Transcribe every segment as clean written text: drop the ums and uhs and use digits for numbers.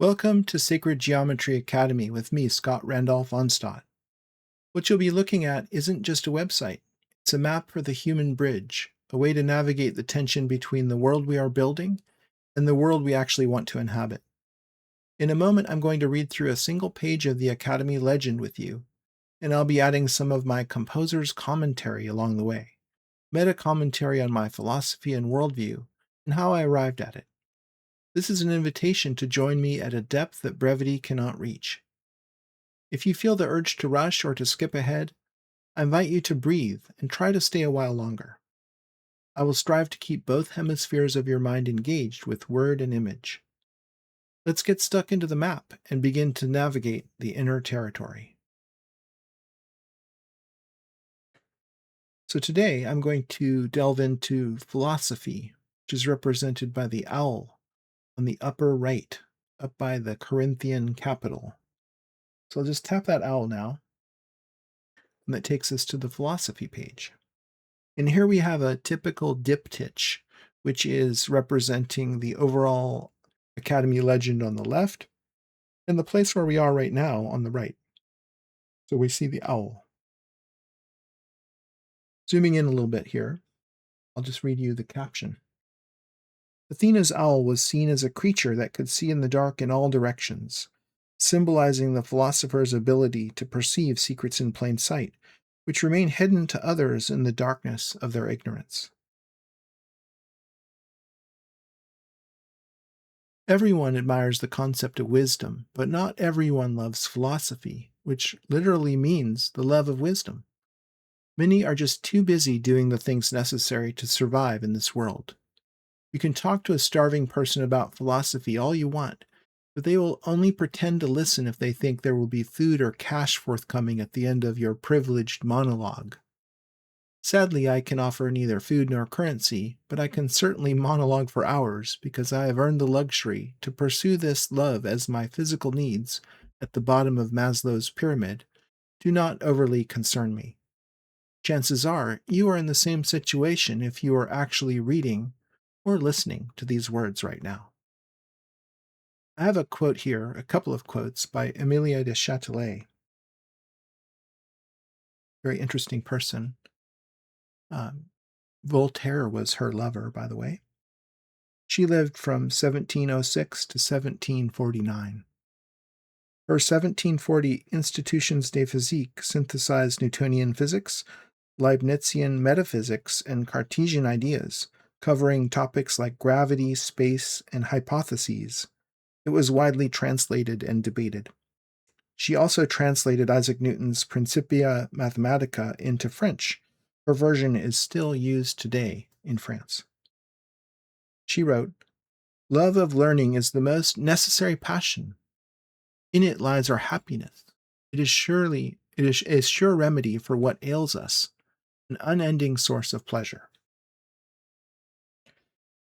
Welcome to Sacred Geometry Academy with me, Scott Randolph Onstadt. What you'll be looking at isn't just a website, it's a map for the human bridge, a way to navigate the tension between the world we are building and the world we actually want to inhabit. In a moment, I'm going to read through a single page of the Academy legend with you, and I'll be adding some of my composer's commentary along the way, meta commentary on my philosophy and worldview, and how I arrived at it. This is an invitation to join me at a depth that brevity cannot reach. If you feel the urge to rush or to skip ahead, I invite you to breathe and try to stay a while longer. I will strive to keep both hemispheres of your mind engaged with word and image. Let's get stuck into the map and begin to navigate the inner territory. So today I'm going to delve into philosophy, which is represented by the owl on the upper right, up by the Corinthian capital. So I'll just tap that owl now, and that takes us to the philosophy page. And here we have a typical diptych, which is representing the overall Academy legend on the left, and the place where we are right now on the right. So we see the owl. Zooming in a little bit here, I'll just read you the caption. Athena's owl was seen as a creature that could see in the dark in all directions, symbolizing the philosopher's ability to perceive secrets in plain sight, which remain hidden to others in the darkness of their ignorance. Everyone admires the concept of wisdom, but not everyone loves philosophy, which literally means the love of wisdom. Many are just too busy doing the things necessary to survive in this world. You can talk to a starving person about philosophy all you want, but they will only pretend to listen if they think there will be food or cash forthcoming at the end of your privileged monologue. Sadly, I can offer neither food nor currency, but I can certainly monologue for hours because I have earned the luxury to pursue this love as my physical needs, at the bottom of Maslow's pyramid, do not overly concern me. Chances are you are in the same situation if you are actually reading or listening to these words right now. I have a quote here, a couple of quotes by Emilia de Châtelet. Very interesting person. Um, Voltaire was her lover, by the way. She lived from 1706 to 1749. Her 1740 Institutions de Physique synthesized Newtonian physics, Leibnizian metaphysics, and Cartesian ideas, covering topics like gravity, space, and hypotheses. It was widely translated and debated. She also translated Isaac Newton's Principia Mathematica into French. Her version is still used today in France. She wrote, "Love of learning is the most necessary passion. In it lies our happiness. It is a sure remedy for what ails us, an unending source of pleasure."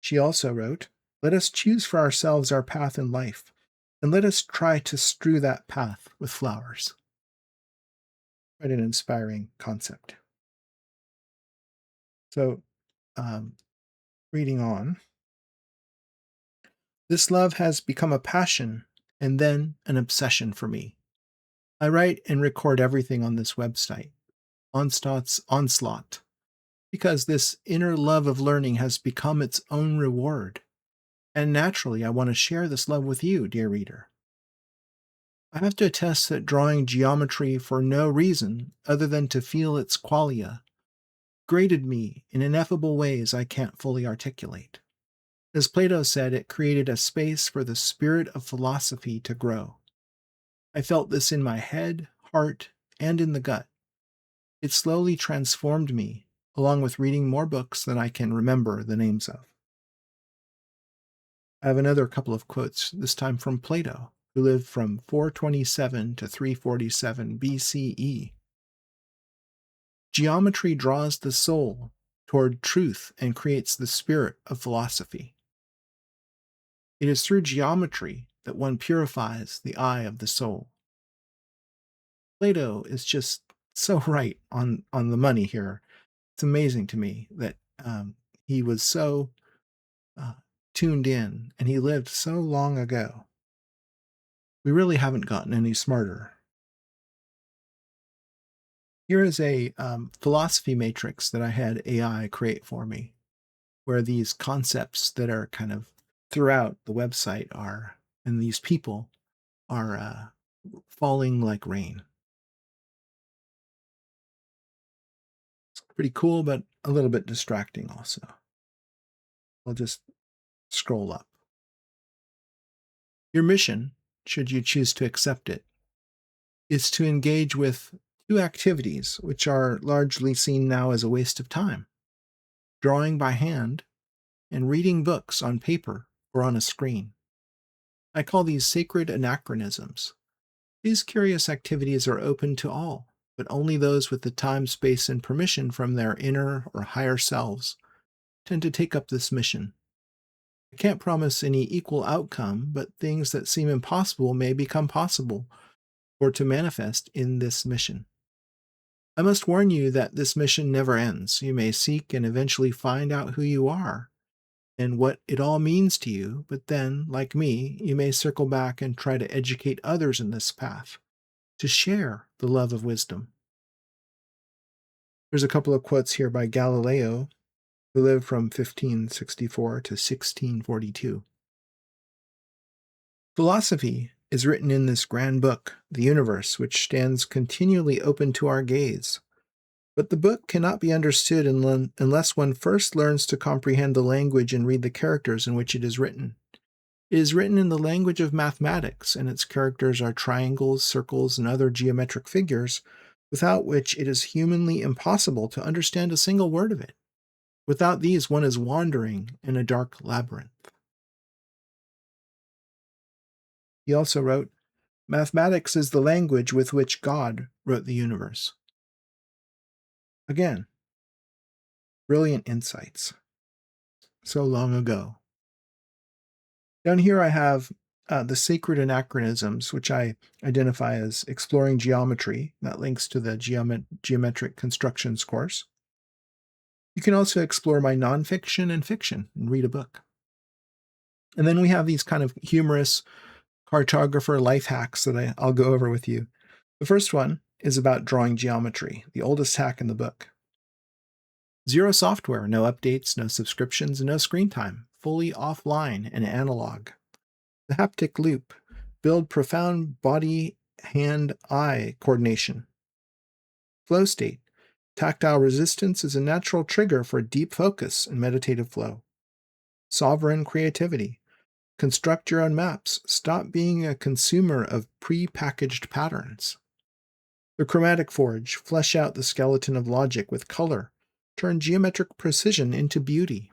She also wrote, "Let us choose for ourselves our path in life, and let us try to strew that path with flowers." Quite an inspiring concept. So, um, reading on, this love has become a passion and then an obsession for me. I write and record everything on this website, Onstadt's Onslaught, because this inner love of learning has become its own reward. And naturally, I want to share this love with you, dear reader. I have to attest that drawing geometry for no reason other than to feel its qualia graded me in ineffable ways I can't fully articulate. As Plato said, it created a space for the spirit of philosophy to grow. I felt this in my head, heart, and in the gut. It slowly transformed me, along with reading more books than I can remember the names of. I have another couple of quotes, this time from Plato, who lived from 427 to 347 BCE. Geometry draws the soul toward truth and creates the spirit of philosophy. It is through geometry that one purifies the eye of the soul. Plato is just so right on the money here. It's amazing to me that he was so uh, tuned in and he lived so long ago. We really haven't gotten any smarter. Here is a philosophy matrix that I had AI create for me, where these concepts that are kind of throughout the website are, and these people are falling like rain. It's pretty cool, but a little bit distracting also. I'll just scroll up. Your mission, should you choose to accept it, is to engage with two activities which are largely seen now as a waste of time: drawing by hand and reading books on paper or on a screen. I call these sacred anachronisms. These curious activities are open to all, but only those with the time, space, and permission from their inner or higher selves tend to take up this mission. I can't promise any equal outcome, but things that seem impossible may become possible or to manifest in this mission. I must warn you that this mission never ends. You may seek and eventually find out who you are and what it all means to you, but then, like me, you may circle back and try to educate others in this path, to share the love of wisdom. There's a couple of quotes here by Galileo, who lived from 1564 to 1642. Philosophy is written in this grand book, the universe, which stands continually open to our gaze. But the book cannot be understood unless one first learns to comprehend the language and read the characters in which it is written. It is written in the language of mathematics, and its characters are triangles, circles, and other geometric figures, without which it is humanly impossible to understand a single word of it. Without these, one is wandering in a dark labyrinth. He also wrote, "Mathematics is the language with which God wrote the universe." Again, brilliant insights. So long ago. Down here I have the sacred anachronisms, which I identify as exploring geometry. That links to the geometric constructions course. You can also explore my nonfiction and fiction and read a book. And then we have these kind of humorous cartographer life hacks that I'll go over with you. The first one is about drawing geometry, the oldest hack in the book. Zero software, no updates, no subscriptions, and no screen time, fully offline and analog. The haptic loop, build profound body, hand, eye coordination. Flow state, tactile resistance is a natural trigger for deep focus and meditative flow. Sovereign creativity, construct your own maps, stop being a consumer of pre-packaged patterns. The chromatic forge, flesh out the skeleton of logic with color, turn geometric precision into beauty.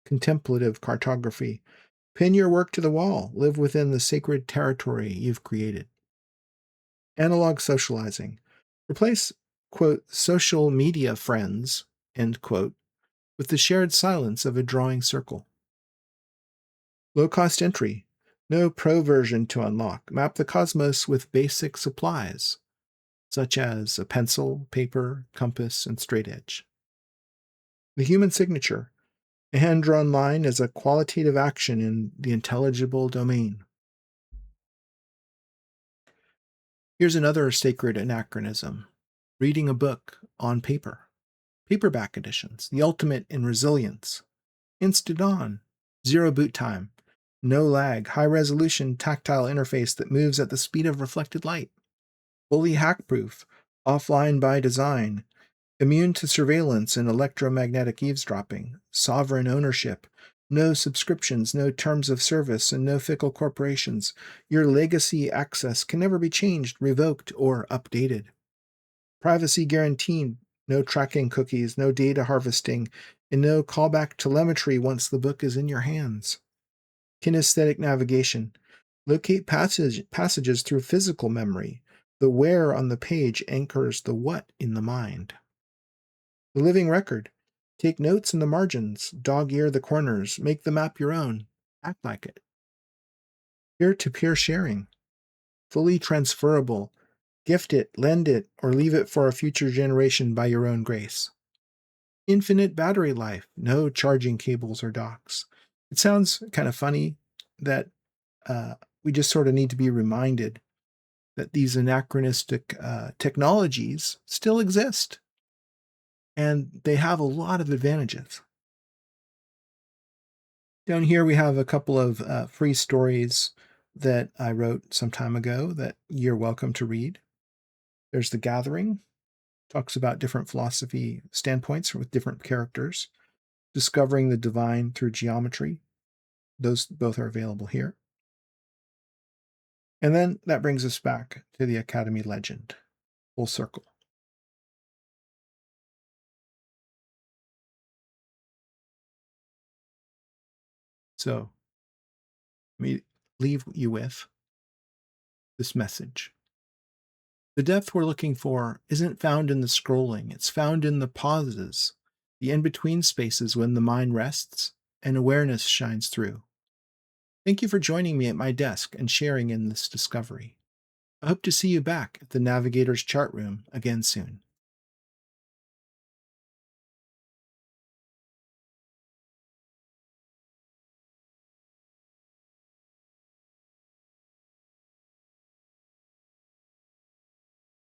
Contemplative cartography, pin your work to the wall, live within the sacred territory you've created. Analog socializing, replace, quote, social media friends, end quote, with the shared silence of a drawing circle. Low-cost entry, no pro version to unlock, map the cosmos with basic supplies, such as a pencil, paper, compass, and straight edge. The human signature, a hand-drawn line is a qualitative action in the intelligible domain. Here's another sacred anachronism: reading a book on paper. Paperback editions, the ultimate in resilience. Instant on, zero boot time, no lag, high-resolution tactile interface that moves at the speed of reflected light. Fully hack-proof, offline by design, immune to surveillance and electromagnetic eavesdropping, sovereign ownership, no subscriptions, no terms of service, and no fickle corporations. Your legacy access can never be changed, revoked, or updated. Privacy guaranteed, no tracking cookies, no data harvesting, and no callback telemetry once the book is in your hands. Kinesthetic navigation, locate passages through physical memory. The where on the page anchors the what in the mind. The living record, take notes in the margins, dog-ear the corners, make the map your own, act like it. Peer-to-peer sharing, fully transferable, gift it, lend it, or leave it for a future generation by your own grace. Infinite battery life, no charging cables or docks. It sounds kind of funny that we just sort of need to be reminded that these anachronistic technologies still exist, and they have a lot of advantages. Down here, we have a couple of free stories that I wrote some time ago that you're welcome to read. There's The Gathering, talks about different philosophy standpoints with different characters. Discovering the Divine Through Geometry. Those both are available here. And then that brings us back to the Academy Legend, full circle. So let me leave you with this message. The depth we're looking for isn't found in the scrolling, it's found in the pauses, the in between spaces when the mind rests and awareness shines through. Thank you for joining me at my desk and sharing in this discovery. I hope to see you back at the Navigator's Chart Room again soon.